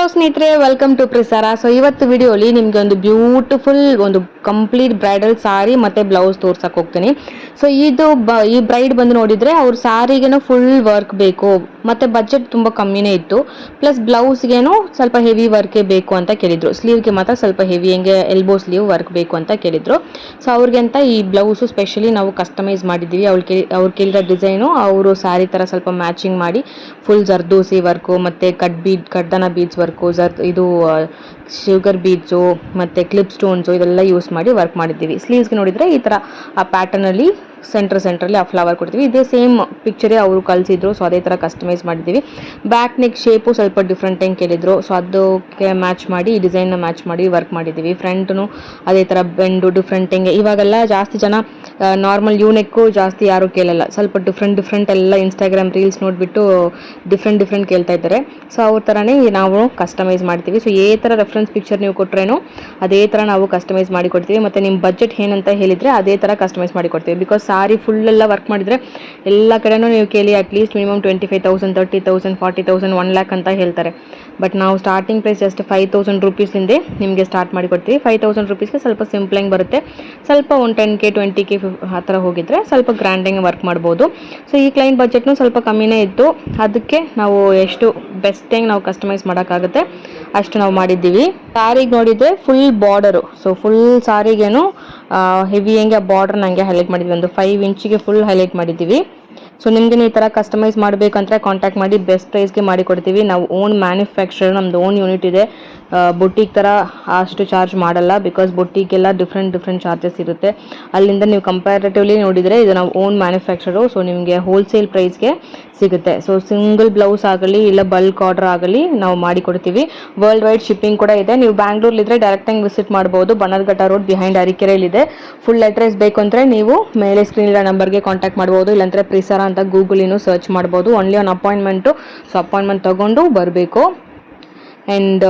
Hello ಸ್ನೇಹಿತರೆ, welcome to ಪ್ರಿಸಾರ. So ಇವತ್ತು ವಿಡಿಯೋಲಿ ನಿಮಗೆ ಒಂದು ಬ್ಯೂಟಿಫುಲ್ ಒಂದು ಕಂಪ್ಲೀಟ್ ಬ್ರೈಡಲ್ ಸಾರಿ ಮತ್ತೆ ಬ್ಲೌಸ್ ತೋರ್ಸಕ್ ಹೋಗ್ತೀನಿ. ಸೊ ಈ ಬ್ರೈಡ್ ಬಂದು ನೋಡಿದ್ರೆ ಅವ್ರ ಸಾರಿಗೇನು ಫುಲ್ ವರ್ಕ್ ಬೇಕು, ಮತ್ತೆ ಬಜೆಟ್ ತುಂಬಾ ಕಮ್ಮಿನೇ ಇತ್ತು. ಪ್ಲಸ್ ಬ್ಲೌಸ್ಗೇನು ಸ್ವಲ್ಪ ಹೆವಿ ವರ್ಕೇ ಬೇಕು ಅಂತ ಕೇಳಿದ್ರು. ಸ್ಲೀವ್ಗೆ ಮಾತ್ರ ಸ್ವಲ್ಪ ಹೆವಿ, ಹೆಂಗೆ ಎಲ್ಬೋ ಸ್ಲೀವ್ ವರ್ಕ್ ಬೇಕು ಅಂತ ಕೇಳಿದ್ರು. ಸೊ ಅವ್ರಿಗೆ ಅಂತ ಈ ಬ್ಲೌಸು ಸ್ಪೆಷಲಿ ನಾವು ಕಸ್ಟಮೈಸ್ ಮಾಡಿದ್ದೀವಿ. ಅವ್ರು ಕೇಳಿರೋ ಡಿಸೈನು ಅವರು ಸ್ಯಾರಿ ಥರ ಸ್ವಲ್ಪ ಮ್ಯಾಚಿಂಗ್ ಮಾಡಿ ಫುಲ್ ಜರ್ದೋಸಿ ವರ್ಕು ಮತ್ತು ಕಡ್ಡನ ಬೀಡ್ಸ್ ವರ್ಕು, ಇದು ಶುಗರ್ ಬೀಡ್ಸು ಮತ್ತು ಕ್ಲಿಪ್ ಸ್ಟೋನ್ಸು ಇದೆಲ್ಲ ಯೂಸ್ ಮಾಡಿ ವರ್ಕ್ ಮಾಡಿದ್ದೀವಿ. ಸ್ಲೀವ್ಸ್ಗೆ ನೋಡಿದರೆ ಈ ಥರ ಆ ಪ್ಯಾಟರ್ನಲ್ಲಿ ಸೆಂಟ್ರಲ್ಲಿ ಆ ಫ್ಲವರ್ ಕೊಡ್ತೀವಿ. ಇದೇ ಸೇಮ್ ಪಿಕ್ಚರೇ ಅವರು ಕಳಿಸಿದ್ರು. ಸೊ ಅದೇ ಥರ ಕಸ್ಟಮೈಸ್ ಮಾಡಿದ್ದೀವಿ. ಬ್ಯಾಕ್ ನೆಕ್ ಶೇಪು ಸ್ವಲ್ಪ ಡಿಫ್ರೆಂಟ್ ಹೆಂಗೆ ಕೇಳಿದ್ರು. ಸೊ ಅದಕ್ಕೆ ಮ್ಯಾಚ್ ಮಾಡಿ ಈ ಡಿಸೈನ್ನ ಮ್ಯಾಚ್ ಮಾಡಿ ವರ್ಕ್ ಮಾಡಿದ್ದೀವಿ. ಫ್ರಂಟ್ನು ಅದೇ ಥರ ಬೆಂಡು ಡಿಫ್ರೆಂಟ್ ಹೆಂಗೆ, ಇವಾಗೆಲ್ಲ ಜಾಸ್ತಿ ಜನ ನಾರ್ಮಲ್ ನೆಕ್ಕು ಜಾಸ್ತಿ ಯಾರು ಕೇಳಲ್ಲ, ಸ್ವಲ್ಪ ಡಿಫ್ರೆಂಟ್ ಎಲ್ಲ ಇನ್ಸ್ಟಾಗ್ರಾಮ್ ರೀಲ್ಸ್ ನೋಡಿಬಿಟ್ಟು ಡಿಫ್ರೆಂಟ್ ಕೇಳ್ತಾ ಇದ್ದಾರೆ. ಸೊ ಅವ್ರ ಥರನೇ ನಾವು ಕಸ್ಟಮೈಸ್ ಮಾಡ್ತೀವಿ. ಸೊ ಏ ಥರ ರೆಫರೆನ್ಸ್ ಪಿಕ್ಚರ್ ನೀವು ಕೊಟ್ರೇನು ಅದೇ ಥರ ನಾವು ಕಸ್ಟಮೈಸ್ ಮಾಡಿ ಕೊಡ್ತೀವಿ. ಮತ್ತು ನಿಮ್ಮ ಬಜೆಟ್ ಏನಂತ ಹೇಳಿದರೆ ಅದೇ ಥರ ಕಸ್ಟಮೈಸ್ ಮಾಡಿ ಕೊಡ್ತೀವಿ. ಬಿಕಾಸ್ ಸಾರಿ ಫುಲ್ಲೆಲ್ಲ ವರ್ಕ್ ಮಾಡಿದರೆ ಎಲ್ಲ ಕಡೆನೂ ನೀವು ಕೇಳಿ ಅಟ್ಲೀಸ್ಟ್ ಮಿನಿಮಮ್ 25,000, 30,000, 40,000, 1 lakh ಅಂತ ಹೇಳ್ತಾರೆ. ಬಟ್ ನಾವು ಸ್ಟಾರ್ಟಿಂಗ್ ಪ್ರೈಸ್ ಜಸ್ಟ್ 5,000 ರುಪೀಸಿಂದೇ ನಿಮಗೆ ಸ್ಟಾರ್ಟ್ ಮಾಡಿ ಕೊಡ್ತೀವಿ. 5,000 ರುಪೀಸ್ಗೆ ಸ್ವಲ್ಪ ಸಿಂಪ್ಲಾಗಿ ಬರುತ್ತೆ. ಸ್ವಲ್ಪ ಒಂದು 10K 20K ಆ ಥರ ಹೋಗಿದ್ರೆ ಸ್ವಲ್ಪ ಗ್ರ್ಯಾಂಡಾಗಿ ವರ್ಕ್ ಮಾಡ್ಬೋದು. ಸೊ ಈ ಕ್ಲೈಂಟ್ ಬಜೆಟ್ನು ಸ್ವಲ್ಪ ಕಮ್ಮಿನೇ ಇತ್ತು. ಅದಕ್ಕೆ ನಾವು ಎಷ್ಟು ಬೆಸ್ಟಾಗಿ ನಾವು ಕಸ್ಟಮೈಸ್ ಮಾಡೋಕ್ಕಾಗುತ್ತೆ ಅಷ್ಟು ನಾವು ಮಾಡಿದ್ದೀವಿ. ಸಾರಿಗೆ ನೋಡಿದರೆ ಫುಲ್ ಬಾರ್ಡರು, ಸೊ ಫುಲ್ ಸಾರಿಗೇನು ಹೆವಿ ಹೆಂಗೆ ಆ ಬಾರ್ಡ್ರ್ ನಂಗೆ ಹೈಲೈಟ್ ಮಾಡಿದ್ವಿ. ಒಂದು 5 ಇಂಚಿಗೆ ಫುಲ್ ಹೈಲೈಟ್ ಮಾಡಿದ್ದೀವಿ. ಸೊ ನಿಮಗೆ ಈ ಥರ ಕಸ್ಟಮೈಸ್ ಮಾಡಬೇಕಂದ್ರೆ ಕಾಂಟ್ಯಾಕ್ಟ್ ಮಾಡಿ, ಬೆಸ್ಟ್ ಪ್ರೈಸ್ಗೆ ಮಾಡಿ ಕೊಡ್ತೀವಿ. ನಾವು ಓನ್ ಮ್ಯಾನುಫ್ಯಾಕ್ಚರ್, ನಮ್ಮದು ಓನ್ ಯೂನಿಟ್ ಇದೆ. ಬುಟ್ಟಿಗೆ ಥರ ಅಷ್ಟು ಚಾರ್ಜ್ ಮಾಡಲ್ಲ, ಬಿಕಾಸ್ ಬುಟ್ಟಿಗೆಲ್ಲ ಡಿಫ್ರೆಂಟ್ ಚಾರ್ಜಸ್ ಇರುತ್ತೆ. ಅಲ್ಲಿಂದ ನೀವು ಕಂಪ್ಯಾರಿಟಿವ್ಲಿ ನೋಡಿದರೆ ಇದು ನಾವು ಓನ್ ಮ್ಯಾನುಫ್ಯಾಕ್ಚರು. ಸೊ ನಿಮಗೆ ಹೋಲ್ಸೇಲ್ ಪ್ರೈಸ್ಗೆ ಸಿಗುತ್ತೆ. ಸೊ ಸಿಂಗಲ್ ಬ್ಲೌಸ್ ಆಗಲಿ ಇಲ್ಲ ಬಲ್ಕ್ ಆರ್ಡರ್ ಆಗಲಿ ನಾವು ಮಾಡಿ ಕೊಡ್ತೀವಿ. ವರ್ಲ್ಡ್ ವೈಡ್ ಶಿಪ್ಪಿಂಗ್ ಕೂಡ ಇದೆ. ನೀವು ಬ್ಯಾಂಗ್ಳೂರ್ಲಿದ್ರೆ ಡೈರೆಕ್ಟಾಗಿ ವಿಸಿಟ್ ಮಾಡ್ಬೋದು. ಬನ್ನರ್ಘಟ್ಟ ರೋಡ್ ಬಿಹೈಂಡ್ ಅರಿಕೆರೆಯಲ್ಲಿದೆ. ಫುಲ್ ಅಡ್ರೆಸ್ ಬೇಕು ಅಂದರೆ ನೀವು ಮೇಲೆ ಸ್ಕ್ರೀನ್ ಇರೋ ನಂಬರ್ಗೆ ಕಾಂಟ್ಯಾಕ್ಟ್ ಮಾಡ್ಬೋದು. ಇಲ್ಲಾಂದರೆ ಪ್ರಿಸಾರ ಅಂತ ಗೂಗಲಿನೂ ಸರ್ಚ್ ಮಾಡ್ಬೋದು. Only on appointment. So appointment ತೊಗೊಂಡು ಬರಬೇಕು. ಆ್ಯಂಡ್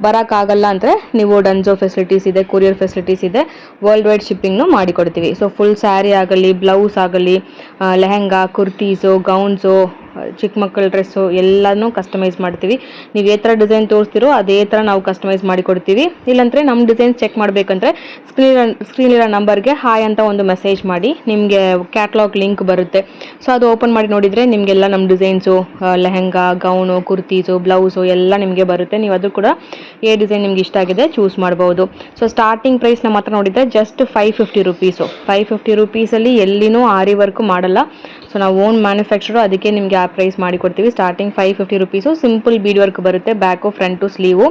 ಬರೋಕ್ಕಾಗಲ್ಲ ಅಂದರೆ ನೀವು ಡನ್ಝೋ ಫೆಸಿಲಿಟೀಸ್ ಇದೆ, ಕೊರಿಯರ್ ಫೆಸಿಲಿಟೀಸ್ ಇದೆ. ವರ್ಲ್ಡ್ ವೈಡ್ ಶಿಪ್ಪಿಂಗ್ನು ಮಾಡಿಕೊಡ್ತೀವಿ. ಸೊ ಫುಲ್ ಸ್ಯಾರಿ ಆಗಲಿ, ಬ್ಲೌಸ್ ಆಗಲಿ, ಲೆಹೆಂಗಾ, ಕುರ್ತೀಸು, ಗೌನ್ಸು, ಚಿಕ್ಕ ಮಕ್ಕಳ ಡ್ರೆಸ್ಸು ಎಲ್ಲನೂ ಕಸ್ಟಮೈಸ್ ಮಾಡ್ತೀವಿ. ನೀವು ಯಾವ ಥರ ಡಿಸೈನ್ ತೋರಿಸ್ತೀರೋ ಅದೇ ಥರ ನಾವು ಕಸ್ಟಮೈಸ್ ಮಾಡಿ ಕೊಡ್ತೀವಿ. ಇಲ್ಲಾಂದರೆ ನಮ್ಮ ಡಿಸೈನ್ಸ್ ಚೆಕ್ ಮಾಡಬೇಕಂದ್ರೆ ಸ್ಕ್ರೀನಿರೋ ನಂಬರ್ಗೆ ಹಾಯ್ ಅಂತ ಒಂದು ಮೆಸೇಜ್ ಮಾಡಿ, ನಿಮಗೆ ಕ್ಯಾಟ್ಲಾಗ್ ಲಿಂಕ್ ಬರುತ್ತೆ. ಸೊ ಅದು ಓಪನ್ ಮಾಡಿ ನೋಡಿದರೆ ನಿಮಗೆಲ್ಲ ನಮ್ಮ designs, lehenga, gown, kurtis, blouse ಎಲ್ಲ ನಿಮಗೆ ಬರುತ್ತೆ. ನೀವು ಅದು ಕೂಡ ಏ ಡಿಸೈನ್ ನಿಮ್ಗೆ ಇಷ್ಟ ಆಗಿದೆ ಚೂಸ್ ಮಾಡ್ಬೋದು. ಸೊ ಸ್ಟಾರ್ಟಿಂಗ್ ಪ್ರೈಸ್ ನಮ್ಮ ಹತ್ರ ನೋಡಿದರೆ ಜಸ್ಟ್ 550 ರುಪೀಸು. 550 ರುಪೀಸಲ್ಲಿ ಎಲ್ಲಿನೂ ಆರಿ ವರ್ಕು ಮಾಡಲ್ಲ. ಸೊ ನಾವು ಓನ್ ಮ್ಯಾನುಫ್ಯಾಕ್ಚರು, ಅದಕ್ಕೆ ನಿಮಗೆ ಆ ಪ್ರೈಸ್ ಮಾಡಿ ಕೊಡ್ತೀವಿ. Starting 550 rupees. Simple bead work ಬರುತ್ತೆ, ಬ್ಯಾಕು ಫ್ರಂಟು ಸ್ಲೀವು.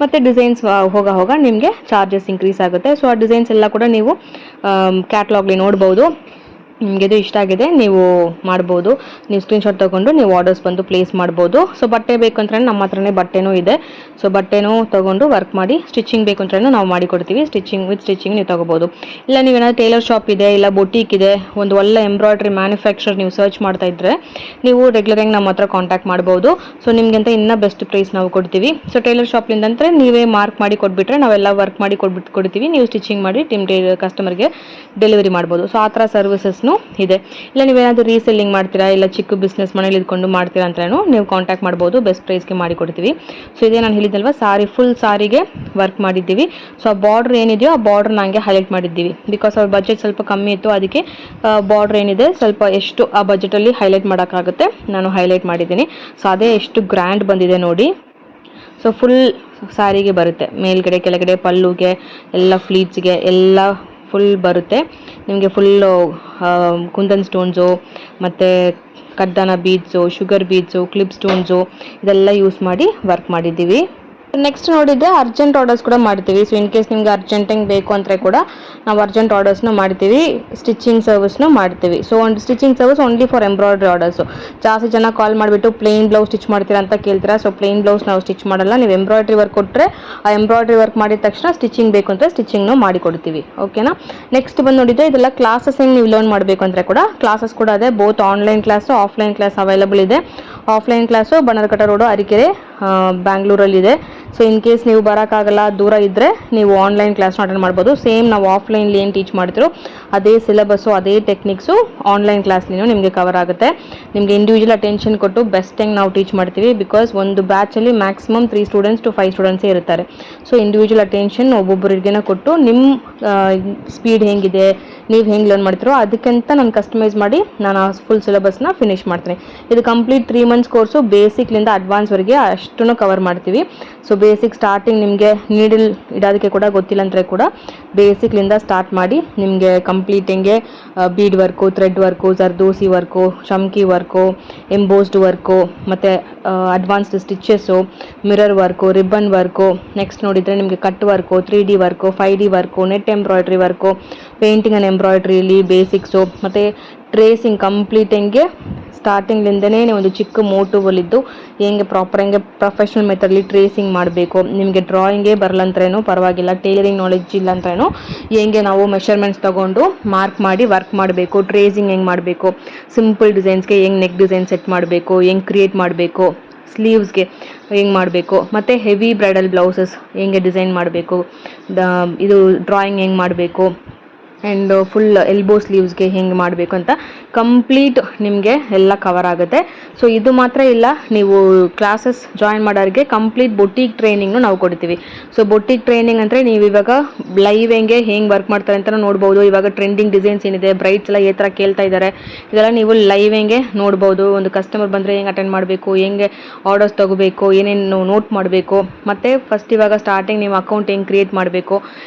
ಮತ್ತು ಡಿಸೈನ್ಸ್ ಹೋಗ ನಿಮಗೆ ಚಾರ್ಜಸ್ ಇನ್ಕ್ರೀಸ್ ಆಗುತ್ತೆ. ಸೊ ಆ ಡಿಸೈನ್ಸ್ ಎಲ್ಲ ಕೂಡ ನೀವು ಕ್ಯಾಟ್ಲಾಗ್ಲಿ ನೋಡ್ಬೋದು. ನಿಮಗೆ ಇದು ಇಷ್ಟ ಆಗಿದೆ ನೀವು ಮಾಡ್ಬೋದು. ನೀವು ಸ್ಕ್ರೀನ್ಶಾಟ್ ತೊಗೊಂಡು ನೀವು ಆರ್ಡರ್ಸ್ ಬಂದು ಪ್ಲೇಸ್ ಮಾಡ್ಬೋದು. ಸೊ ಬಟ್ಟೆ ಬೇಕು ಅಂದ್ರೆ ನಮ್ಮ ಹತ್ರನೇ ಬಟ್ಟೆನೂ ಇದೆ. ಸೊ ಬಟ್ಟೆನೂ ತೊಗೊಂಡು ವರ್ಕ್ ಮಾಡಿ, ಸ್ಟಿಚಿಂಗ್ ಬೇಕು ಅಂದ್ರೆ ನಾವು ಮಾಡಿ ಕೊಡ್ತೀವಿ. ಸ್ಟಿಚಿಂಗ್ ನೀವು ತೊಗೋಬೋದು. ಇಲ್ಲ ನೀವೇನಾದ್ರು ಟೇಲರ್ ಶಾಪ್ ಇದೆ, ಇಲ್ಲ ಬೊಟೀಕ್ ಇದೆ, ಒಂದು ಒಳ್ಳೆ ಎಂಬ್ರಾಯ್ಡ್ರಿ ಮ್ಯಾನುಫ್ಯಾಕ್ಚರ್ ನೀವು ಸರ್ಚ್ ಮಾಡ್ತಾ ಇದ್ದರೆ ನೀವು ರೆಗ್ಯುಲರಾಗಿ ನಮ್ಮ ಹತ್ರ ಕಾಂಟ್ಯಾಕ್ಟ್ ಮಾಡ್ಬೋದು. ಸೊ ನಿಮಗಿಂತ ಇನ್ನೂ ಬೆಸ್ಟ್ ಪ್ರೈಸ್ ನಾವು ಕೊಡ್ತೀವಿ. ಸೊ ಟೇಲರ್ ಶಾಪ್ಲಿಂದ ಅಂದರೆ ನೀವೇ ಮಾರ್ಕ್ ಮಾಡಿ ಕೊಟ್ಬಿಟ್ರೆ ನಾವೆಲ್ಲ ವರ್ಕ್ ಮಾಡಿ ಕೊಡ್ತೀವಿ. ನೀವು ಸ್ಟಿಚಿಂಗ್ ಮಾಡಿ ಕಸ್ಟಮರ್ಗೆ ಡೆಲಿವರಿ ಮಾಡ್ಬೋದು. ಸೊ ಆ ಥರ ಸರ್ವಿಸಸ್ನು ಇದೆ. ಇಲ್ಲ ನೀವೇನಾದರೂ ರೀಸೆಲ್ಲಿಂಗ್ ಮಾಡ್ತೀರಾ, ಇಲ್ಲ ಚಿಕ್ಕ ಬಿಸ್ನೆಸ್ ಮನೇಲಿ ಇದ್ಕೊಂಡು ಮಾಡ್ತೀರಾ ಅಂದ್ರೂ ನೀವು ಕಾಂಟ್ಯಾಕ್ಟ್ ಮಾಡ್ಬೋದು. ಬೆಸ್ಟ್ ಪ್ರೈಸ್ಗೆ ಮಾಡಿ ಕೊಡ್ತೀವಿ. ಸೊ ಇದೇ ನಾನು ಹೇಳಿದ್ದಲ್ವ, ಫುಲ್ ಸಾರಿಗೆ ವರ್ಕ್ ಮಾಡಿದ್ದೀವಿ. ಸೊ ಆ ಬಾರ್ಡ್ರ್ ಏನಿದೆಯೋ ಆ ಬಾರ್ಡ್ರ್ ನನಗೆ ಹೈಲೈಟ್ ಮಾಡಿದ್ದೀವಿ. ಬಿಕಾಸ್ ಅವ್ರ ಬಜೆಟ್ ಸ್ವಲ್ಪ ಕಮ್ಮಿ ಇತ್ತು, ಅದಕ್ಕೆ ಬಾರ್ಡ್ರ್ ಏನಿದೆ ಸ್ವಲ್ಪ ಎಷ್ಟು ಆ ಬಜೆಟಲ್ಲಿ ಹೈಲೈಟ್ ಮಾಡೋಕ್ಕಾಗುತ್ತೆ ನಾನು ಹೈಲೈಟ್ ಮಾಡಿದ್ದೀನಿ. ಸೊ ಅದೇ ಎಷ್ಟು ಗ್ರ್ಯಾಂಡ್ ಬಂದಿದೆ ನೋಡಿ. ಸೊ ಫುಲ್ ಸಾರಿಗೆ ಬರುತ್ತೆ, ಮೇಲ್ಗಡೆ ಕೆಳಗಡೆ ಪಲ್ಲುಗೆ ಎಲ್ಲ ಫ್ಲೀಟ್ಸ್ಗೆ ಎಲ್ಲ ಫುಲ್ ಬರುತ್ತೆ. ನಿಮಗೆ ಫುಲ್ಲು ಕುಂದನ್ ಸ್ಟೋನ್ಸು ಮತ್ತು ಕಡ್ಡನ beads, sugar beads, clip stones ಇದೆಲ್ಲ ಯೂಸ್ ಮಾಡಿ ವರ್ಕ್ ಮಾಡಿದ್ದೀವಿ. ನೆಕ್ಸ್ಟ್ ನೋಡಿದ್ದೆ ಅರ್ಜೆಂಟ್ ಆರ್ಡರ್ಸ್ ಕೂಡ ಮಾಡ್ತೀವಿ. ಸೊ ಇನ್ ಕೇಸ್ ನಿಮ್ಗೆ ಅರ್ಜೆಂಟಿಂಗ್ ಬೇಕು ಅಂದರೆ ಕೂಡ ನಾವು ಅರ್ಜೆಂಟ್ ಆರ್ಡರ್ಸ್ನ ಮಾಡ್ತೀವಿ. ಸ್ಟಿಚಿಂಗ್ ಸರ್ವಿಸ್ನು ಮಾಡ್ತೀವಿ. ಸೊ ಒಂದು stitching service only for embroidery orders. ಜಾಸ್ತಿ ಜನ ಕಾಲ್ ಮಾಡಿಬಿಟ್ಟು ಪ್ಲೇನ್ ಬ್ಲೌಸ್ ಸ್ಟಿಚ್ ಮಾಡ್ತೀರಾ ಅಂತ ಕೇಳ್ತೀರಾ. ಸೊ ಪ್ಲೇನ್ ಬ್ಲೌಸ್ ನಾವು ಸ್ಟಿಚ್ ಮಾಡಲ್ಲ. ನೀವು ಎಂಬ್ರಾಯ್ಡ್ರಿ ವರ್ಕ್ ಕೊಟ್ಟರೆ ಆ ಎಂಬ್ರಾಯ್ಡ್ರಿ ವರ್ಕ್ ಮಾಡಿದ ತಕ್ಷಣ ಸ್ಟಿಚಿಂಗ್ ಬೇಕು ಅಂದರೆ ಸ್ಟಿಚಿಂಗ್ನು ಮಾಡಿ ಕೊಡ್ತೀವಿ. ಓಕೆನಾ. ನೆಕ್ಸ್ಟ್ ಬಂದು ನೋಡಿದರೆ ಇದೆಲ್ಲ ಕ್ಲಾಸಸ್ ನೀವು ಲರ್ನ್ ಮಾಡಬೇಕು ಅಂದರೆ ಕೂಡ ಕ್ಲಾಸಸ್ ಕೂಡ ಇದೆ. Both online class, offline class available ಇದೆ. Offline class Bannerghatta road, Arikere, ಬ್ಯಾಂಗ್ಳೂರಲ್ಲಿದೆ. ಸೊ ಇನ್ ಕೇಸ್ ನೀವು ಬರೋಕ್ಕಾಗಲ್ಲ, ದೂರ ಇದ್ದರೆ ನೀವು ಆನ್ಲೈನ್ ಕ್ಲಾಸ್ನ ಅಟೆಂಡ್ ಮಾಡ್ಬೋದು. ಸೇಮ್ ನಾವು ಆಫ್ಲೈನ್ಲಿ ಏನು ಟೀಚ್ ಮಾಡ್ತಿರೋ ಅದೇ ಸಿಲೆಬಸ್ಸು ಅದೇ ಟೆಕ್ನಿಕ್ಸು ಆನ್ಲೈನ್ ಕ್ಲಾಸ್ಲಿನೂ ನಿಮಗೆ ಕವರ್ ಆಗುತ್ತೆ. ನಿಮಗೆ ಇಂಡಿವಿಜುವಲ್ ಅಟೆನ್ಷನ್ ಕೊಟ್ಟು ಬೆಸ್ಟಾಗಿ ನಾವು ಟೀಚ್ ಮಾಡ್ತೀವಿ. ಬಿಕಾಸ್ ಒಂದು ಬ್ಯಾಚಲ್ಲಿ ಮ್ಯಾಕ್ಸಿಮಮ್ 3 ಸ್ಟೂಡೆಂಟ್ಸ್ ಟು 5 ಸ್ಟೂಡೆಂಟ್ಸೇ ಇರ್ತಾರೆ. ಸೊ ಇಂಡಿವಿಜುವಲ್ ಅಟೆನ್ಷನ್ ಒಬ್ಬೊಬ್ಬರಿಗೆನ ಕೊಟ್ಟು ನಿಮ್ಮ ಸ್ಪೀಡ್ ಹೆಂಗಿದೆ, ನೀವು ಹೆಂಗೆ ಲರ್ನ್ ಮಾಡ್ತಿರೋ ಅದಕ್ಕಂತ ನಾನು ಕಸ್ಟಮೈಸ್ ಮಾಡಿ ನಾನು ಆ ಫುಲ್ ಸಿಲೆಬಸ್ನ ಫಿನಿಶ್ ಮಾಡ್ತೀನಿ. ಇದು ಕಂಪ್ಲೀಟ್ 3 ಮಂತ್ಸ್ ಕೋರ್ಸು, ಬೇಸಿಕ್ಲಿಂದ ಅಡ್ವಾನ್ಸ್ವರೆಗೆ ಅಷ್ಟನ್ನು ಕವರ್ ಮಾಡ್ತೀವಿ. ಸೊ ಬೇಸಿಕ್ ಸ್ಟಾರ್ಟಿಂಗ್ ನಿಮಗೆ ನೀಡಲ್ ಇಡೋದಕ್ಕೆ ಕೂಡ ಗೊತ್ತಿಲ್ಲ ಅಂದರೆ ಕೂಡ ಬೇಸಿಕ್ಲಿಂದ ಸ್ಟಾರ್ಟ್ ಮಾಡಿ ನಿಮಗೆ ಕಂಪ್ಲೀಟ್ ಹೆಂಗೆ bead work, thread work, zardozi work, ಶಮ್ಕಿ ವರ್ಕು, ಎಂಬೋಸ್ಡ್ ವರ್ಕು, ಮತ್ತು advanced stitches, mirror work, ribbon work, next ನೋಡಿದರೆ ನಿಮಗೆ cut work, 3D work, 5D work, net embroidery work, painting and ಎಂಬ್ರಾಯ್ಡ್ರಿಲಿ ಬೇಸಿಕ್ಸು, ಮತ್ತು ಟ್ರೇಸಿಂಗ್ ಕಂಪ್ಲೀಟ್ ಹೆಂಗೆ ಸ್ಟಾರ್ಟಿಂಗ್ಲಿಂದನೇ ಒಂದು ಚಿಕ್ಕ ಮೋಟಿವಲ್ಲಿದ್ದು ಹೆಂಗೆ ಪ್ರಾಪರ್ ಹೆಂಗೆ ಪ್ರೊಫೆಷ್ನಲ್ ಮೆಥಡ್ಲಿ ಟ್ರೇಸಿಂಗ್ ಮಾಡಬೇಕು. ನಿಮಗೆ ಡ್ರಾಯಿಂಗೇ ಬರಲ್ಲಂದ್ರೇನು ಪರವಾಗಿಲ್ಲ, ಟೈಲರಿಂಗ್ ನಾಲೆಡ್ಜ್ ಇಲ್ಲ ಅಂದ್ರೇನು ಹೆಂಗೆ ನಾವು ಮೆಷರ್ಮೆಂಟ್ಸ್ ತೊಗೊಂಡು ಮಾರ್ಕ್ ಮಾಡಿ ವರ್ಕ್ ಮಾಡಬೇಕು, ಟ್ರೇಸಿಂಗ್ ಹೆಂಗೆ ಮಾಡಬೇಕು, ಸಿಂಪಲ್ ಡಿಸೈನ್ಸ್ಗೆ ಹೆಂಗೆ ನೆಕ್ ಡಿಸೈನ್ ಸೆಟ್ ಮಾಡಬೇಕು, ಹೆಂಗೆ ಕ್ರಿಯೇಟ್ ಮಾಡಬೇಕು, ಸ್ಲೀವ್ಸ್ಗೆ ಹೆಂಗೆ ಮಾಡಬೇಕು, ಮತ್ತು ಹೆವಿ ಬ್ರೈಡಲ್ ಬ್ಲೌಸಸ್ ಹೆಂಗೆ ಡಿಸೈನ್ ಮಾಡಬೇಕು, ಇದು ಡ್ರಾಯಿಂಗ್ ಹೆಂಗೆ ಮಾಡಬೇಕು, ಆ್ಯಂಡ್ ಫುಲ್ ಎಲ್ಬೋ ಸ್ಲೀವ್ಸ್ಗೆ ಹೆಂಗೆ ಮಾಡಬೇಕು ಅಂತ ಕಂಪ್ಲೀಟ್ ನಿಮಗೆ ಎಲ್ಲ ಕವರ್ ಆಗುತ್ತೆ. ಸೊ ಇದು ಮಾತ್ರ ಇಲ್ಲ, ನೀವು ಕ್ಲಾಸಸ್ ಜಾಯಿನ್ ಮಾಡೋರಿಗೆ ಕಂಪ್ಲೀಟ್ ಬೊಟೀಕ್ ಟ್ರೈನಿಂಗ್ನು ನಾವು ಕೊಡ್ತೀವಿ. ಸೊ ಬೊಟೀಕ್ ಟ್ರೈನಿಂಗ್ ಅಂದರೆ ನೀವು ಇವಾಗ ಲೈವ್ ಹೆಂಗೆ ವರ್ಕ್ ಮಾಡ್ತಾರೆ ಅಂತ ನೋಡ್ಬೋದು. ಇವಾಗ ಟ್ರೆಂಡಿಂಗ್ ಡಿಸೈನ್ಸ್ ಏನಿದೆ, ಬ್ರೈಡ್ಸ್ ಎಲ್ಲ ಥರ ಕೇಳ್ತಾ ಇದ್ದಾರೆ, ಇದೆಲ್ಲ ನೀವು ಲೈವ್ ಹೆಂಗೆ ನೋಡ್ಬೋದು. ಒಂದು ಕಸ್ಟಮರ್ ಬಂದರೆ ಹೆಂಗೆ ಅಟೆಂಡ್ ಮಾಡಬೇಕು, ಹೆಂಗೆ ಆರ್ಡರ್ಸ್ ತೊಗೋಬೇಕು, ಏನೇನು ನೋಟ್ ಮಾಡಬೇಕು, ಮತ್ತು ಫಸ್ಟ್ ಇವಾಗ ಸ್ಟಾರ್ಟಿಂಗ್ ನೀವು ಅಕೌಂಟ್ ಹೆಂಗೆ ಕ್ರಿಯೇಟ್ ಮಾಡಬೇಕು,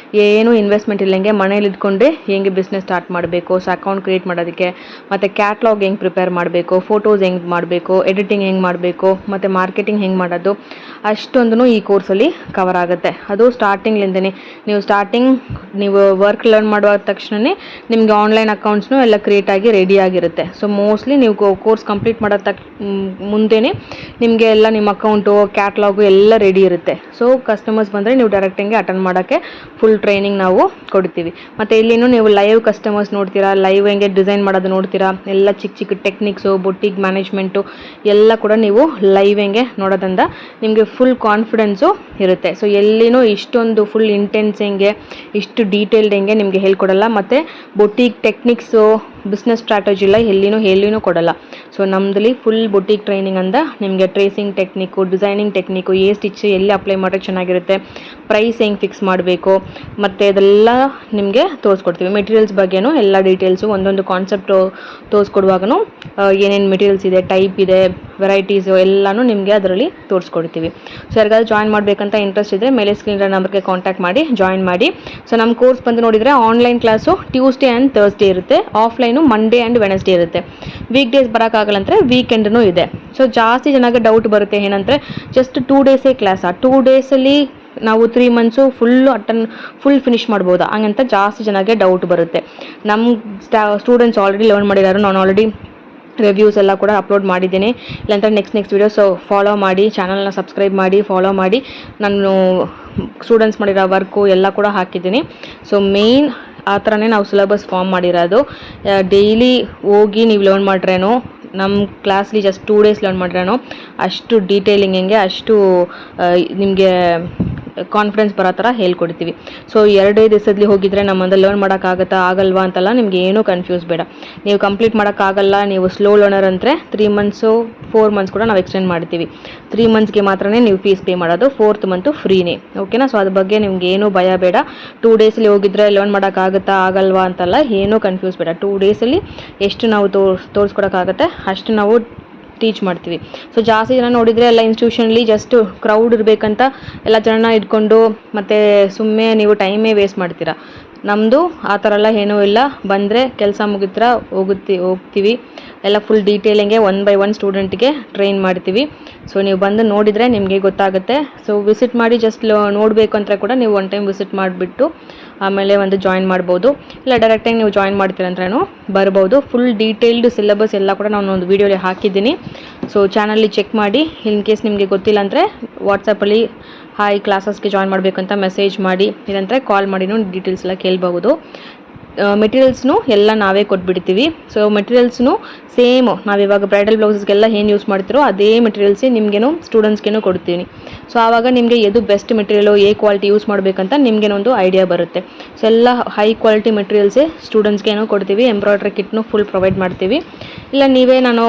ಏನು ಇನ್ವೆಸ್ಟ್ಮೆಂಟ್ ಇಲ್ಲಂಗೆ ಮನೇಲಿ ಇಟ್ಕೊಂಡೆ ಹೆಂಗೆ ಬಿಸ್ನೆಸ್ ಸ್ಟಾರ್ಟ್ ಮಾಡಬೇಕು, ಸೊ ಅಕೌಂಟ್ ಕ್ರಿಯೇಟ್ ಮಾಡೋದಕ್ಕೆ, ಮತ್ತು ಕ್ಯಾಟ್ಲಾಗ್ ಹೆಂಗೆ ಪ್ರಿಪೇರ್ ಮಾಡಬೇಕು, ಫೋಟೋಸ್ ಹೆಂಗೆ ಮಾಡಬೇಕು, ಎಡಿಟಿಂಗ್ ಹೆಂಗೆ ಮಾಡಬೇಕು, ಮತ್ತು ಮಾರ್ಕೆಟಿಂಗ್ ಹೆಂಗೆ ಮಾಡೋದು, ಅಷ್ಟೊಂದು ಈ ಕೋರ್ಸಲ್ಲಿ ಕವರ್ ಆಗುತ್ತೆ. ಅದು ಸ್ಟಾರ್ಟಿಂಗ್ಲಿಂದನೇ ನೀವು ವರ್ಕ್ ಲರ್ನ್ ಮಾಡುವ ತಕ್ಷಣವೇ ನಿಮಗೆ ಆನ್ಲೈನ್ ಅಕೌಂಟ್ಸ್ನು ಎಲ್ಲ ಕ್ರಿಯೇಟ್ ಆಗಿ ರೆಡಿ ಆಗಿರುತ್ತೆ. ಸೊ ಮೋಸ್ಟ್ಲಿ ನೀವು ಕೋರ್ಸ್ ಕಂಪ್ಲೀಟ್ ಮಾಡೋ ಮುಂದೆನೇ ನಿಮಗೆ ಎಲ್ಲ ನಿಮ್ಮ ಅಕೌಂಟು, ಕ್ಯಾಟ್ಲಾಗು ಎಲ್ಲ ರೆಡಿ ಇರುತ್ತೆ. ಸೊ ಕಸ್ಟಮರ್ಸ್ ಬಂದರೆ ನೀವು ಡೈರೆಕ್ಟಿಂಗೆ ಅಟೆಂಡ್ ಮಾಡೋಕ್ಕೆ ಫುಲ್ ಟ್ರೈನಿಂಗ್ ನಾವು ಕೊಡ್ತೀವಿ. ಮತ್ತು ಇಲ್ಲಿನೂ ನೀವು ಲೈವ್ ಕಸ್ಟಮರ್ಸ್ ನೋಡ್ತೀರಾ, ಲೈವ್ ಹೆಂಗೆ ಡಿಸೈನ್ ಮಾಡೋದು ನೋಡ್ತೀರಾ, ಎಲ್ಲ ಚಿಕ್ಕ ಚಿಕ್ಕ ಟೆಕ್ನಿಕ್ಸು, ಬೊಟಿಕ್ ಮ್ಯಾನೇಜ್ಮೆಂಟು ಎಲ್ಲ ಕೂಡ ನೀವು ಲೈವ್ ಹೆಂಗೆ ನೋಡೋದ್ರಿಂದ ನಿಮಗೆ ಫುಲ್ ಕಾನ್ಫಿಡೆನ್ಸು ಇರುತ್ತೆ. ಸೊ ಎಲ್ಲಿನೂ ಇಷ್ಟೊಂದು ಫುಲ್ ಇಂಟೆನ್ಸ್ ಹೆಂಗೆ, ಇಷ್ಟು ಡೀಟೇಲ್ಡ್ ಹೆಂಗೆ ನಿಮಗೆ ಹೇಳ್ಕೊಡಲ್ಲ. ಮತ್ತು ಬೊಟಿಕ್ ಟೆಕ್ನಿಕ್ಸು, ಬಿಸ್ನೆಸ್ ಸ್ಟ್ರಾಟಜಿ ಎಲ್ಲ ಎಲ್ಲಿನೂ ಕೊಡಲ್ಲ. ಸೊ ನಮ್ಮದಲ್ಲಿ ಫುಲ್ ಬೊಟಿಕ್ ಟ್ರೈನಿಂಗ್ ಅಂದ ನಿಮಗೆ tracing technique, designing technique, stitch ಎಲ್ಲಿ ಅಪ್ಲೈ ಮಾಡೋಕ್ಕೆ ಚೆನ್ನಾಗಿರುತ್ತೆ, ಪ್ರೈಸ್ ಹೆಂಗೆ ಫಿಕ್ಸ್ ಮಾಡಬೇಕು, ಮತ್ತು ಅದೆಲ್ಲ ನಿಮಗೆ ತೋರಿಸ್ಕೊಡ್ತೀವಿ. ಮೆಟೀರಿಯಲ್ಸ್ ಬಗ್ಗೆನೂ ಎಲ್ಲ ಡೀಟೇಲ್ಸು, ಒಂದೊಂದು ಕಾನ್ಸೆಪ್ಟು ತೋರಿಸ್ಕೊಡುವಾಗೂ ಏನೇನು ಮೆಟೀರಿಯಲ್ಸ್ ಇದೆ, ಟೈಪ್ ಇದೆ, ವೆರೈಟೀಸು ಎಲ್ಲನೂ ನಿಮಗೆ ಅದರಲ್ಲಿ ತೋರಿಸ್ಕೊಡ್ತೀವಿ. ಸೊ ಯಾರಿಗಾದ್ರೂ ಜಾಯಿನ್ ಮಾಡಬೇಕಂತ ಇಂಟ್ರೆಸ್ಟ್ ಇದ್ದರೆ ಮೇಲೆ ಸ್ಕ್ರೀನ್ ನಂಬರ್ಗೆ ಕಾಂಟ್ಯಾಕ್ಟ್ ಮಾಡಿ ಜಾಯಿನ್ ಮಾಡಿ. ಸೊ ನಮ್ಮ ಕೋರ್ಸ್ ಬಂದು ನೋಡಿದರೆ online class Tuesday and Thursday ಇರುತ್ತೆ, ಆಫ್ಲೈನು ಮಂಡೇ ಆ್ಯಂಡ್ ವೆನಸ್ಡೇ ಇರುತ್ತೆ. ವೀಕ್ ಡೇಸ್ ಬರೋಕ್ಕಾಗಲ್ಲ ಅಂದರೆ ವೀಕೆಂಡ್ನೂ ಇದೆ. ಸೊ ಜಾಸ್ತಿ ಜನಕ್ಕೆ ಡೌಟ್ ಬರುತ್ತೆ ಏನಂದರೆ ಜಸ್ಟ್ 2 ಡೇಸೇ ಕ್ಲಾಸಾ, 2 ಡೇಸಲ್ಲಿ ನಾವು 3 ಮಂತ್ಸು ಫುಲ್ ಫಿನಿಶ್ ಮಾಡ್ಬೋದಾ ಹಂಗಂತ ಜಾಸ್ತಿ ಜನಕ್ಕೆ ಡೌಟ್ ಬರುತ್ತೆ. ನಮ್ಮ ಸ್ಟೂಡೆಂಟ್ಸ್ ಆಲ್ರೆಡಿ ಲರ್ನ್ ಮಾಡಿದ್ದಾರೆ, ನಾನು ಆಲ್ರೆಡಿ ರಿವ್ಯೂಸ್ ಎಲ್ಲ ಕೂಡ ಅಪ್ಲೋಡ್ ಮಾಡಿದ್ದೀನಿ. ಇಲ್ಲಾಂದರೆ ನೆಕ್ಸ್ಟ್ ವೀಡಿಯೋ. ಸೊ ಫಾಲೋ ಮಾಡಿ, ಚಾನಲ್ನ ಸಬ್ಸ್ಕ್ರೈಬ್ ಮಾಡಿ, ಫಾಲೋ ಮಾಡಿ. ನಾನು ಸ್ಟೂಡೆಂಟ್ಸ್ ಮಾಡಿರೋ ವರ್ಕು ಎಲ್ಲ ಕೂಡ ಹಾಕಿದ್ದೀನಿ. ಸೊ ಮೇಯ್ನ್ ಆ ಥರನೇ ನಾವು ಸಿಲೆಬಸ್ ಫಾರ್ಮ್ ಮಾಡಿರೋದು. ಡೈಲಿ ಹೋಗಿ ನೀವು ಲರ್ನ್ ಮಾಡ್ರೇನೋ, ನಮ್ಮ ಕ್ಲಾಸ್ಲಿ ಜಸ್ಟ್ 2 ಡೇಸ್ ಲರ್ನ್ ಮಾಡ್ರೇನೋ ಅಷ್ಟು ಡೀಟೇಲಿಂಗ್ ಹೆಂಗೆ, ಅಷ್ಟು ನಿಮಗೆ ಕಾನ್ಫಿಡೆನ್ಸ್ ಬರೋ ಥರ ಹೇಳ್ಕೊಡ್ತೀವಿ. ಸೊ 2 ದಿವಸದಲ್ಲಿ ಹೋಗಿದ್ರೆ ನಮ್ಮಂದ ಲರ್ನ್ ಮಾಡೋಕ್ಕಾಗತ್ತಾ ಆಗಲ್ವಾ ಅಂತೆಲ್ಲ ನಿಮಗೆ ಏನೂ ಕನ್ಫ್ಯೂಸ್ ಬೇಡ. ನೀವು ಕಂಪ್ಲೀಟ್ ಮಾಡೋಕ್ಕಾಗಲ್ಲ, ನೀವು ಸ್ಲೋ ಲರ್ನರ್ ಅಂದರೆ 3 ಮಂತ್ಸು 4 ಮಂತ್ಸ್ ಕೂಡ ನಾವು ಎಕ್ಸ್ಟೆಂಡ್ ಮಾಡ್ತೀವಿ. 3 ಮಂತ್ಸ್ಗೆ ಮಾತ್ರನೇ ನೀವು ಫೀಸ್ ಪೇ ಮಾಡೋದು, 4th ಮಂತು ಫ್ರೀನೇ. ಓಕೆನಾ? ಸೊ ಅದ್ರ ಬಗ್ಗೆ ನಿಮ್ಗೆ ಏನೂ ಭಯ ಬೇಡ. 2 ಡೇಸಲ್ಲಿ ಹೋಗಿದ್ರೆ ಲರ್ನ್ ಮಾಡೋಕ್ಕಾಗತ್ತಾ ಆಗಲ್ವಾ ಅಂತೆಲ್ಲ ಏನೂ ಕನ್ಫ್ಯೂಸ್ ಬೇಡ. 2 ಡೇಸಲ್ಲಿ ಎಷ್ಟು ನಾವು ತೋರಿಸ್ಕೊಡೋಕ್ಕಾಗತ್ತೆ ಅಷ್ಟು ನಾವು ಟೀಚ್ ಮಾಡ್ತೀವಿ. ಸೊ ಜಾಸ್ತಿ ಜನ ನೋಡಿದರೆ ಎಲ್ಲ ಇನ್ಸ್ಟಿಟ್ಯೂಷನಲ್ಲಿ ಜಸ್ಟ್ ಕ್ರೌಡ್ ಇರಬೇಕಂತ ಎಲ್ಲ ಜನನ ಇಟ್ಕೊಂಡು ಮತ್ತು ಸುಮ್ಮನೆ ನೀವು ಟೈಮೇ ವೇಸ್ಟ್ ಮಾಡ್ತೀರಾ. ನಮ್ಮದು ಆ ಥರ ಎಲ್ಲ ಏನೂ ಇಲ್ಲ. ಬಂದರೆ ಕೆಲಸ ಮುಗಿತ್ರ ಹೋಗ್ತೀವಿ. ಎಲ್ಲ ಫುಲ್ ಡೀಟೇಲಿಂಗೆ 1 by 1 ಸ್ಟೂಡೆಂಟ್ಗೆ ಟ್ರೈನ್ ಮಾಡ್ತೀವಿ. ಸೊ ನೀವು ಬಂದು ನೋಡಿದರೆ ನಿಮಗೆ ಗೊತ್ತಾಗುತ್ತೆ. ಸೊ ವಿಸಿಟ್ ಮಾಡಿ, ಜಸ್ಟ್ ನೋಡಬೇಕು ಅಂತ ಕೂಡ ನೀವು 1 ಟೈಮ್ ವಿಸಿಟ್ ಮಾಡಿಬಿಟ್ಟು ಆಮೇಲೆ ಒಂದು ಜಾಯಿನ್ ಮಾಡ್ಬೋದು. ಇಲ್ಲ ಡೈರೆಕ್ಟಾಗಿ ನೀವು ಜಾಯಿನ್ ಮಾಡ್ತೀರಂದ್ರೂ ಬರ್ಬೋದು. ಫುಲ್ ಡೀಟೇಲ್ಡ್ ಸಿಲೆಬಸ್ ಎಲ್ಲ ಕೂಡ ನಾನು ಒಂದು ವೀಡಿಯೋಲಿ ಹಾಕಿದ್ದೀನಿ. ಸೊ ಚಾನಲ್ಲಿ ಚೆಕ್ ಮಾಡಿ. ಇನ್ ಕೇಸ್ ನಿಮಗೆ ಗೊತ್ತಿಲ್ಲ ಅಂದರೆ ವಾಟ್ಸಪ್ಪಲ್ಲಿ ಹಾಯ್ ಕ್ಲಾಸಸ್ಗೆ ಜಾಯಿನ್ ಮಾಡಬೇಕಂತ ಮೆಸೇಜ್ ಮಾಡಿ, ಇಲ್ಲಂದರೆ ಕಾಲ್ ಮಾಡಿನೂ ಡೀಟೇಲ್ಸ್ ಎಲ್ಲ ಕೇಳ್ಬಹುದು. ಮೆಟೀರಿಯಲ್ಸ್ನು ಎಲ್ಲ ನಾವೇ ಕೊಟ್ಬಿಡ್ತೀವಿ. ಸೊ ಮೆಟೀರಿಯಲ್ಸ್ನು ಸೇಮ್ ನಾವಿವಾಗ ಬ್ರೈಡಲ್ ಬ್ಲೌಸಸ್ಗೆಲ್ಲ ಏನು ಯೂಸ್ ಮಾಡ್ತಿರೋ ಅದೇ ಮೆಟೀರಿಯಲ್ಸೇ ನಿಮಗೇನು ಸ್ಟೂಡೆಂಟ್ಸ್ಗೇನು ಕೊಡ್ತೀನಿ. ಸೊ ಆವಾಗ ನಿಮಗೆ ಎದು ಬೆಸ್ಟ್ ಮೆಟೀರಿಯಲು ಕ್ವಾಲಿಟಿ ಯೂಸ್ ಮಾಡಬೇಕಂತ ನಿಮಗೇನೊಂದು ಐಡಿಯಾ ಬರುತ್ತೆ. ಸೊ ಎಲ್ಲ ಹೈ ಕ್ವಾಲಿಟಿ ಮೆಟೀರಿಯಲ್ಸೇ ಸ್ಟೂಡೆಂಟ್ಸ್ಗೇನೋ ಕೊಡ್ತೀವಿ. ಎಂಬ್ರಾಯ್ಡ್ರಿ ಕಿಟ್ನು ಫುಲ್ ಪ್ರೊವೈಡ್ ಮಾಡ್ತೀವಿ. ಇಲ್ಲ ನೀವೇ ನಾನು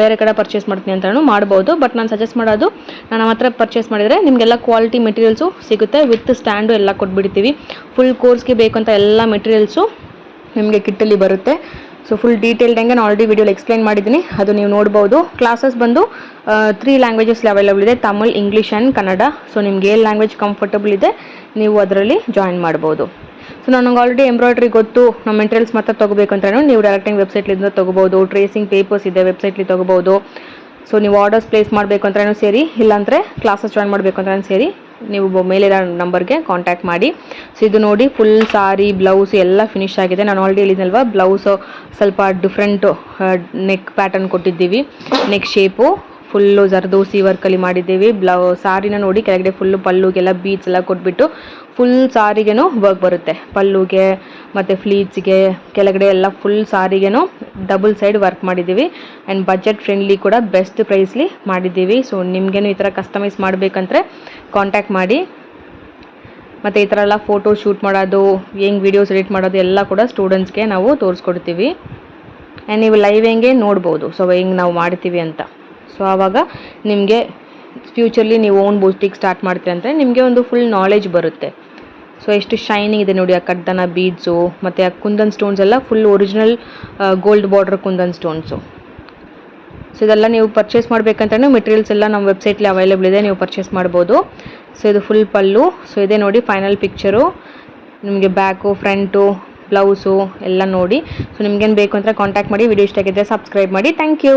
ಬೇರೆ ಕಡೆ ಪರ್ಚೇಸ್ ಮಾಡ್ತೀನಿ ಅಂತಲೂ ಮಾಡ್ಬೋದು. ಬಟ್ ನಾನು ಸಜೆಸ್ಟ್ ಮಾಡೋದು ನಾನು ನಮ್ಮ ಹತ್ರ ಪರ್ಚೇಸ್ ಮಾಡಿದರೆ ನಿಮಗೆಲ್ಲ ಕ್ವಾಲಿಟಿ ಮೆಟೀರಿಯಲ್ಸು ಸಿಗುತ್ತೆ. ವಿತ್ ಸ್ಟ್ಯಾಂಡು ಎಲ್ಲ ಕೊಟ್ಬಿಡ್ತೀವಿ. ಫುಲ್ ಕೋರ್ಸ್ಗೆ ಬೇಕಂತ ಎಲ್ಲ ಮೆಟೀರಿಯಲ್ಸು ನಿಮಗೆ ಕಿಟ್ಟಲ್ಲಿ ಬರುತ್ತೆ. ಸೊ ಫುಲ್ ಡೀಟೇಲ್ಡಂಗೆ ನಾನು ಆಲ್ರೆಡಿ ವಿಡಿಯೋಲಿ ಎಕ್ಸ್ಪ್ಲೈನ್ ಮಾಡಿದ್ದೀನಿ, ಅದು ನೀವು ನೋಡ್ಬೋದು. ಕ್ಲಾಸಸ್ ಬಂದು 3 ಲ್ಯಾಂಗ್ವೇಜಸ್ಲಿ ಅವೈಲೇಬಲ್ ಇದೆ, Tamil, English and Kannada. So ನಿಮ್ಗೆ ಏನು ಲ್ಯಾಂಗ್ವೇಜ್ ಕಂಫರ್ಟಬಲ್ ಇದೆ ನೀವು ಅದರಲ್ಲಿ ಜಾಯಿನ್ ಮಾಡ್ಬೋದು. ಸೊ ನನಗೆ ಆಲ್ರೆಡಿ ಎಂಬ್ರಾಯ್ಡ್ರಿ ಗೊತ್ತು, ನಮ್ಮ ಮೆಟೀರಿಯಲ್ಸ್ ಮಾತ್ರ ತೊಗೋಬೇಕಂದ್ರೂ ನೀವು ಡೈರೆಕ್ಟಾಗಿ ವೆಬ್ಸೈಟ್ಲಿಂದ ತೊಗೋಬೋದು. ಟ್ರೇಸಿಂಗ್ ಪೇಪರ್ಸ್ ಇದೆ, ವೆಬ್ಸೈಟ್ಲಿ ತೊಗೋಬೋದು. ಸೊ ನೀವು ಆರ್ಡರ್ಸ್ ಪ್ಲೇಸ್ ಮಾಡಬೇಕು ಅಂದ್ರೂ ಸೇರಿ, ಇಲ್ಲಾಂದರೆ ಕ್ಲಾಸಸ್ ಜಾಯಿನ್ ಮಾಡಬೇಕು ಅಂದ್ರೂ ಸೇರಿ ನೀವು ಮೇಲಿರೋ ನಂಬರ್ಗೆ ಕಾಂಟ್ಯಾಕ್ಟ್ ಮಾಡಿ. ಸೊ ಇದು ನೋಡಿ ಫುಲ್ ಸಾರಿ ಬ್ಲೌಸ್ ಎಲ್ಲ ಫಿನಿಶ್ ಆಗಿದೆ. ನಾನು ಆಲ್ರೆಡಿ ಹೇಳಿದ್ನಲ್ವ, ಬ್ಲೌಸು ಸ್ವಲ್ಪ ಡಿಫ್ರೆಂಟು ನೆಕ್ ಪ್ಯಾಟರ್ನ್ ಕೊಟ್ಟಿದ್ದೀವಿ. ನೆಕ್ ಶೇಪು ಫುಲ್ಲು ಜರ್ದೋಸಿ ವರ್ಕಲ್ಲಿ ಮಾಡಿದ್ದೀವಿ. ಸಾರಿನ ನೋಡಿ ಕೆಳಗಡೆ ಫುಲ್ಲು ಪಲ್ಲುಗೆಲ್ಲ ಬೀಡ್ಸ್ ಎಲ್ಲ ಕೊಟ್ಬಿಟ್ಟು ಫುಲ್ ಸಾರಿಗೇನೂ ವರ್ಕ್ ಬರುತ್ತೆ. ಪಲ್ಲುಗೆ ಮತ್ತು ಫ್ಲೀಟ್ಸ್ಗೆ ಕೆಳಗಡೆ ಎಲ್ಲ ಫುಲ್ ಸಾರಿಗೇನೂ ಡಬಲ್ ಸೈಡ್ ವರ್ಕ್ ಮಾಡಿದ್ದೀವಿ. ಆ್ಯಂಡ್ ಬಜೆಟ್ ಫ್ರೆಂಡ್ಲಿ ಕೂಡ ಬೆಸ್ಟ್ ಪ್ರೈಸ್ಲಿ ಮಾಡಿದ್ದೀವಿ. ಸೊ ನಿಮಗೇನು ಈ ಥರ ಕಸ್ಟಮೈಸ್ ಮಾಡಬೇಕಂದ್ರೆ ಕಾಂಟ್ಯಾಕ್ಟ್ ಮಾಡಿ. ಮತ್ತು ಈ ಥರ ಎಲ್ಲ ಫೋಟೋ ಶೂಟ್ ಮಾಡೋದು, ಹೆಂಗೆ ವೀಡಿಯೋಸ್ ಎಡಿಟ್ ಮಾಡೋದು ಎಲ್ಲ ಕೂಡ ಸ್ಟೂಡೆಂಟ್ಸ್ಗೆ ನಾವು ತೋರಿಸ್ಕೊಡ್ತೀವಿ. ಆ್ಯಂಡ್ ನೀವು ಲೈವ್ ಹೆಂಗೆ ನೋಡ್ಬೋದು, ಸೊ ಹೆಂಗೆ ನಾವು ಮಾಡ್ತೀವಿ ಅಂತ. ಸೊ ಆವಾಗ ನಿಮಗೆ ಫ್ಯೂಚರ್ಲಿ ನೀವು ಓನ್ ಬೂಟಿಕ್ ಸ್ಟಾರ್ಟ್ ಮಾಡ್ತೀರಿ ಅಂದರೆ ನಿಮಗೆ ಒಂದು ಫುಲ್ ನಾಲೆಜ್ ಬರುತ್ತೆ. ಸೊ ಎಷ್ಟು ಶೈನಿಂಗ್ ಇದೆ ನೋಡಿ, ಆ ಕಡ್ದನ ಬೀಡ್ಸು ಮತ್ತು ಆ ಕುಂದನ್ ಸ್ಟೋನ್ಸ್ ಎಲ್ಲ full original gold border kundan stones. So ಇದೆಲ್ಲ ನೀವು ಪರ್ಚೇಸ್ ಮಾಡಬೇಕಂತಲೂ ಮೆಟೀರಿಯಲ್ಸ್ ಎಲ್ಲ ನಮ್ಮ ವೆಬ್ಸೈಟ್ಲಿ ಅವೈಲೇಬಲ್ ಇದೆ, ನೀವು ಪರ್ಚೇಸ್ ಮಾಡ್ಬೋದು. ಸೊ ಇದು ಫುಲ್ ಪಲ್ಲು. ಸೊ ಇದೇ ನೋಡಿ ಫೈನಲ್ ಪಿಕ್ಚರು. ನಿಮಗೆ ಬ್ಯಾಕು, ಫ್ರಂಟು, ಬ್ಲೌಸು ಎಲ್ಲ ನೋಡಿ. ಸೊ ನಿಮ್ಗೇನು ಬೇಕು ಅಂತ ಕಾಂಟ್ಯಾಕ್ಟ್ ಮಾಡಿ. ವಿಡಿಯೋ ಇಷ್ಟ ಆಗಿದ್ದರೆ ಸಬ್ಸ್ಕ್ರೈಬ್ ಮಾಡಿ. Thank you.